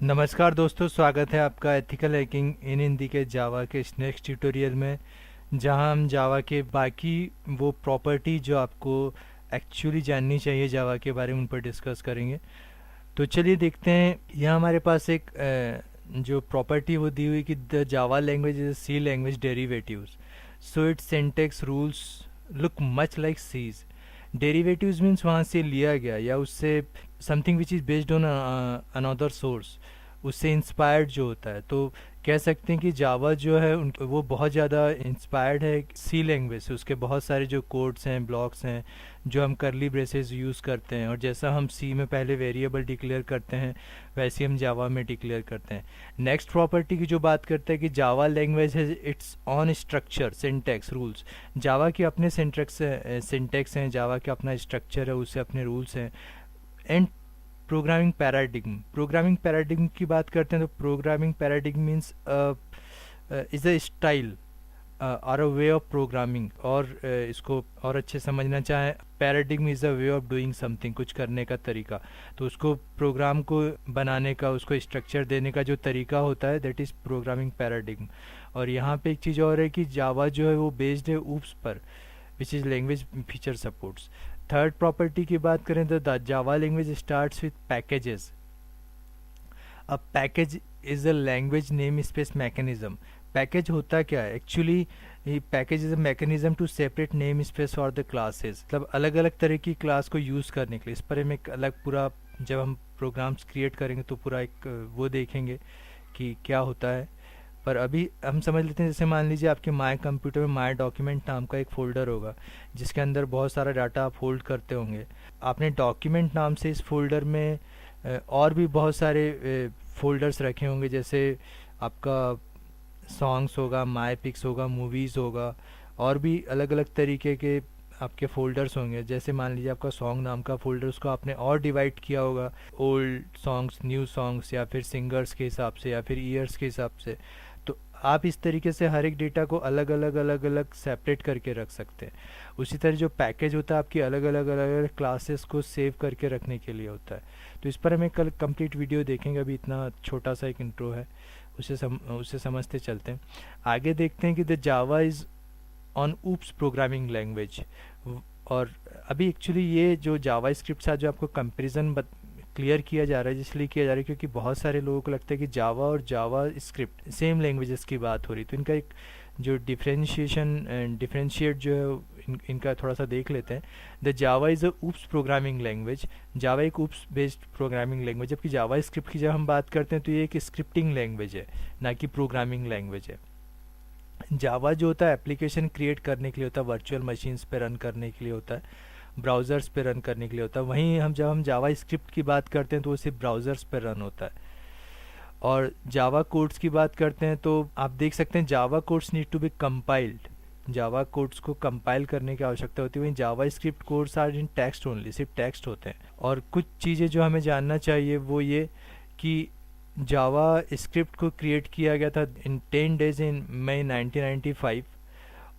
नमस्कार दोस्तों, स्वागत है आपका एथिकल हैकिंग इन हिंदी के जावा के इस नेक्स्ट ट्यूटोरियल में, जहां हम जावा के बाकी वो प्रॉपर्टी जो आपको एक्चुअली जाननी चाहिए जावा के बारे में उन पर डिस्कस करेंगे। तो चलिए देखते हैं। यहाँ हमारे पास एक जो प्रॉपर्टी वो दी हुई कि the Java language is C language derivatives, so its syntax rules look much like C's. Derivatives means वहाँ से लिया गया या उससे something which is based on another source, उससे इंस्पायर्ड जो होता है। तो कह सकते हैं कि जावा जो है वो बहुत ज़्यादा इंस्पायर्ड है सी लैंग्वेज से। उसके बहुत सारे जो कोड्स हैं, ब्लॉक्स हैं, जो हम करली ब्रेसेस यूज़ करते हैं, और जैसा हम सी में पहले वेरिएबल डिक्लेयर करते हैं वैसे हम जावा में डिक्लेयर करते हैं। नेक्स्ट प्रॉपर्टी की जो बात करते हैं कि Java language has its own structure, syntax, rules. Java के अपने सिंटैक्स हैं, जावा का अपना स्ट्रक्चर है, उससे अपने रूल्स हैं। एंड प्रोग्रामिंग पैराडिग्म की बात करते हैं तो programming paradigm means is a style और अ वे ऑफ प्रोग्रामिंग। और इसको और अच्छे समझना चाहें, paradigm is a way of doing something, कुछ करने का तरीका। तो उसको प्रोग्राम को बनाने का, उसको स्ट्रक्चर देने का जो तरीका होता है, दैट इज़ प्रोग्रामिंग पैराडिग्म। और यहाँ पे एक चीज़ और है कि जावा जो है वो बेस्ड है ऊप्स पर, which is language feature supports. Third property की बात करें तो the Java language starts with packages. अब package is a language name space mechanism. Package होता क्या है actually? Package is a mechanism to separate name space for the classes, मतलब अलग अलग तरह की क्लास को यूज़ करने के लिए। इस पर हम एक अलग पूरा, जब हम प्रोग्राम्स क्रिएट करेंगे तो पूरा एक वो देखेंगे कि क्या होता है। पर अभी हम समझ लेते हैं, जैसे मान लीजिए आपके माय कंप्यूटर में माय डॉक्यूमेंट नाम का एक फ़ोल्डर होगा जिसके अंदर बहुत सारा डाटा आप होल्ड करते होंगे। आपने डॉक्यूमेंट नाम से इस फोल्डर में और भी बहुत सारे फ़ोल्डर्स रखे होंगे, जैसे आपका सॉन्ग्स होगा, माय पिक्स होगा, मूवीज़ होगा, और भी अलग अलग तरीके के आपके फ़ोल्डर्स होंगे। जैसे मान लीजिए आपका सॉन्ग नाम का फ़ोल्डर, उसको आपने और डिवाइड किया होगा, ओल्ड सॉन्ग्स, न्यू सॉन्ग्स, या फिर सिंगर्स के हिसाब से, या फिर ईयर्स के हिसाब से। तो आप इस तरीके से हर एक डेटा को अलग अलग सेपरेट करके रख सकते हैं। उसी तरह जो पैकेज होता है आपकी अलग अलग क्लासेस को सेव करके रखने के लिए होता है। तो इस पर हम एक कल कंप्लीट वीडियो देखेंगे, अभी इतना छोटा सा एक इंट्रो है, उसे समझते चलते हैं। आगे देखते हैं कि the Java is on oops programming language. और अभी एक्चुअली ये जो जावा स्क्रिप्ट साथ जो आपको कंपेरिजन क्लियर किया जा रहा है, इसलिए किया जा रहा है क्योंकि बहुत सारे लोगों को लगता है कि जावा और जावा स्क्रिप्ट सेम लैंग्वेजेस की बात हो रही। तो इनका एक जो डिफरेंशिएट जो है इनका थोड़ा सा देख लेते हैं। The Java is a OOPs programming language. Java एक ऊप्स बेस्ड प्रोग्रामिंग लैंग्वेज, जबकि जावा स्क्रिप्ट की जब हम बात करते हैं तो ये एक स्क्रिप्टिंग लैंग्वेज है, ना कि प्रोग्रामिंग लैंग्वेज है। जावा जो होता है एप्लीकेशन क्रिएट करने के लिए होता है, वर्चुअल मशीन्स पे रन करने के लिए होता है, ब्राउज़र्स पे रन करने के लिए होता है। वहीं जब हम जावा स्क्रिप्ट की बात करते हैं तो वो सिर्फ ब्राउज़र्स पे रन होता है। और जावा कोड्स की बात करते हैं तो आप देख सकते हैं Java codes need to be compiled. Java codes को कंपाइल करने की आवश्यकता होती है। वहीं JavaScript codes are in text only, सिर्फ टेक्स्ट होते हैं। और कुछ चीज़ें जो हमें जानना चाहिए वो ये कि जावा स्क्रिप्ट को क्रिएट किया गया था इन 10 डेज इन मई 1995।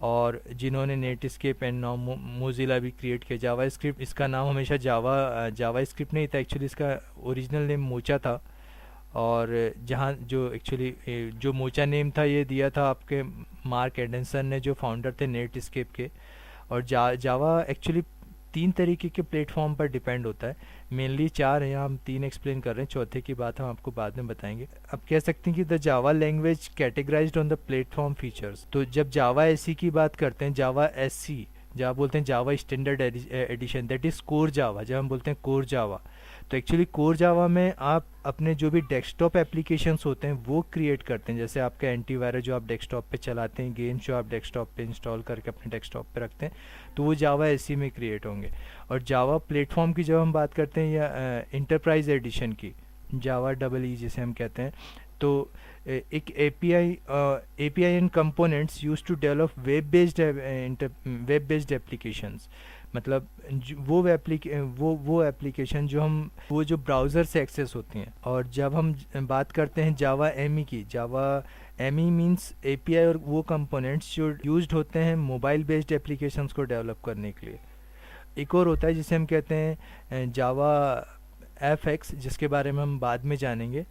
और जिन्होंने नेटस्केप एंड नाउ मोजिला भी क्रिएट किया। जावा स्क्रिप्ट, इसका नाम हमेशा जावा स्क्रिप्ट नहीं था, एक्चुअली इसका ओरिजिनल नेम मोचा था। और जहाँ जो एक्चुअली जो मोचा नेम था ये दिया था आपके मार्क एंडरसन ने, जो फाउंडर थे नेटस्केप के। और जावा एक्चुअली 3 तरीके के प्लेटफॉर्म पर डिपेंड होता है, मेनली 4 हैं, यहाँ हम 3 एक्सप्लेन कर रहे हैं, चौथे की बात हम आपको बाद में बताएंगे। अब कह सकते हैं कि the Java language categorised on the platform features. तो जब जावा एससी की बात करते हैं, जावा एससी, जहाँ बोलते हैं Java standard edition, that is core Java. जब हम बोलते हैं कोर जावा, तो एक्चुअली कोर जावा में आप अपने जो भी डेस्कटॉप एप्लीकेशंस होते हैं वो क्रिएट करते हैं। जैसे आपका एंटीवायरस जो आप डेस्कटॉप पे चलाते हैं, गेम्स जो आप डेस्कटॉप पे इंस्टॉल करके अपने डेस्कटॉप पे रखते हैं, तो वो जावा एससी में क्रिएट होंगे। और जावा प्लेटफॉर्म की जब हम बात करते हैं, या इंटरप्राइज एडिशन की, जावा डबल ई जिसे हम कहते हैं, तो एक API and components use to develop web based applications. मतलब वो एप्लीकेशन जो हम वो जो ब्राउज़र से एक्सेस होती हैं। और जब हम बात करते हैं जावा एम ई की, जावा एम ई मीन्स एपीआई और वो कंपोनेंट्स जो यूज्ड होते हैं मोबाइल बेस्ड एप्लीकेशंस को डेवलप करने के लिए। एक और होता है जिसे हम कहते हैं जावा एफ एक्स, जिसके बारे में हम बाद में जानेंगे।